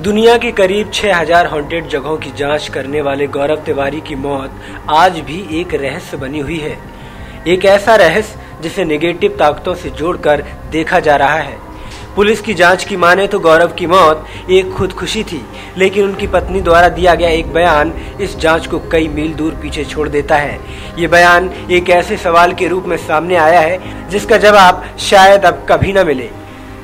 दुनिया की करीब 6000 हॉन्टेड जगहों की जांच करने वाले गौरव तिवारी की मौत आज भी एक रहस्य बनी हुई है। एक ऐसा रहस्य जिसे नेगेटिव ताकतों से जोड़कर देखा जा रहा है। पुलिस की जांच की माने तो गौरव की मौत एक खुदकुशी थी, लेकिन उनकी पत्नी द्वारा दिया गया एक बयान इस जांच को कई मील दूर पीछे छोड़ देता है। ये बयान एक ऐसे सवाल के रूप में सामने आया है जिसका जवाब शायद अब कभी न मिले।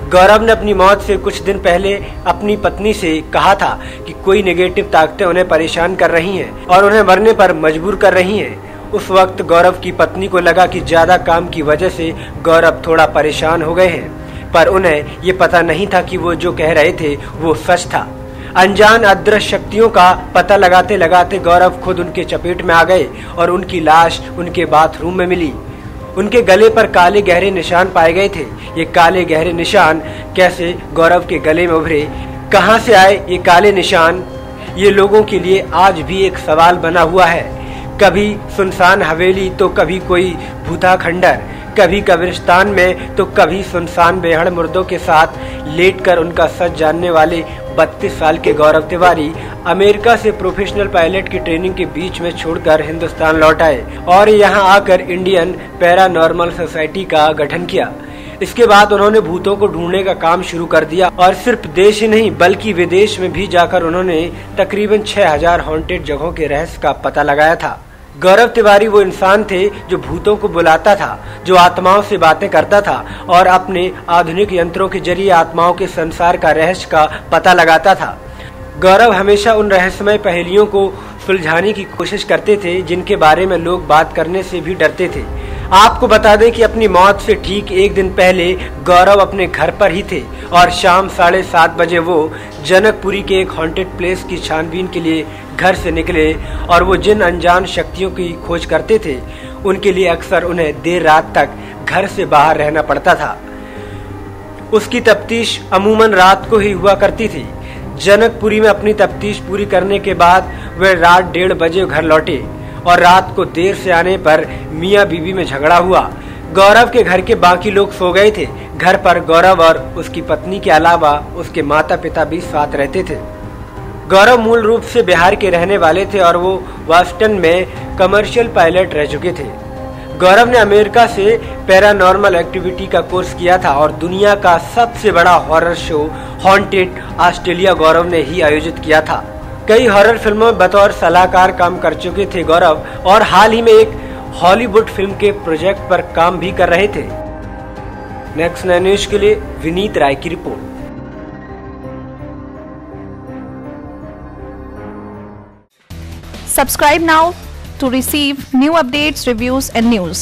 गौरव ने अपनी मौत से कुछ दिन पहले अपनी पत्नी से कहा था कि कोई नेगेटिव ताकतें उन्हें परेशान कर रही हैं और उन्हें मरने पर मजबूर कर रही हैं। उस वक्त गौरव की पत्नी को लगा कि ज्यादा काम की वजह से गौरव थोड़ा परेशान हो गए हैं, पर उन्हें ये पता नहीं था कि वो जो कह रहे थे वो सच था। अनजान अदृश्य शक्तियों का पता लगाते लगाते गौरव खुद उनके चपेट में आ गए और उनकी लाश उनके बाथरूम में मिली। उनके गले पर काले गहरे निशान पाए गए थे। ये काले गहरे निशान कैसे गौरव के गले में उभरे, कहां से आए ये काले निशान, ये लोगों के लिए आज भी एक सवाल बना हुआ है। कभी सुनसान हवेली तो कभी कोई भूता खंडर, कभी कब्रिस्तान में तो कभी सुनसान बेहड़ मुर्दों के साथ लेटकर उनका सच जानने वाले 32 साल के गौरव तिवारी अमेरिका से प्रोफेशनल पायलट की ट्रेनिंग के बीच में छोड़कर हिंदुस्तान लौट आए और यहां आकर इंडियन पैरानॉर्मल सोसाइटी का गठन किया। इसके बाद उन्होंने भूतों को ढूंढने का काम शुरू कर दिया और सिर्फ देश ही नहीं बल्कि विदेश में भी जाकर उन्होंने तकरीबन 6000 हॉन्टेड जगहों के रहस्य का पता लगाया था। गौरव तिवारी वो इंसान थे जो भूतों को बुलाता था, जो आत्माओं से बातें करता था और अपने आधुनिक यंत्रों के जरिए आत्माओं के संसार का रहस्य का पता लगाता था। गौरव हमेशा उन रहस्यमय पहेलियों को सुलझाने की कोशिश करते थे जिनके बारे में लोग बात करने से भी डरते थे। आपको बता दें कि अपनी मौत से ठीक एक दिन पहले गौरव अपने घर पर ही थे और शाम 7:30 बजे वो जनकपुरी के एक हॉन्टेड प्लेस की छानबीन के लिए घर से निकले और वो जिन अनजान शक्तियों की खोज करते थे उनके लिए अक्सर उन्हें देर रात तक घर से बाहर रहना पड़ता था। उसकी तफ्तीश अमूमन रात को ही हुआ करती थी। जनकपुरी में अपनी तफ्तीश पूरी करने के बाद वे रात 1:30 बजे घर लौटे और रात को देर से आने पर मियाँ बीवी में झगड़ा हुआ। गौरव के घर के बाकी लोग सो गए थे। घर पर गौरव और उसकी पत्नी के अलावा उसके माता पिता भी साथ रहते थे। गौरव मूल रूप से बिहार के रहने वाले थे और वो वाशिंगटन में कमर्शियल पायलट रह चुके थे। गौरव ने अमेरिका से पैरानॉर्मल एक्टिविटी का कोर्स किया था और दुनिया का सबसे बड़ा हॉरर शो हॉन्टेड ऑस्ट्रेलिया गौरव ने ही आयोजित किया था। कई हॉरर फिल्मों में बतौर सलाहकार काम कर चुके थे गौरव और हाल ही में एक हॉलीवुड फिल्म के प्रोजेक्ट पर काम भी कर रहे थे। नेक्स्ट 9 न्यूज के लिए विनीत राय की report. Subscribe now to receive new updates, reviews and news.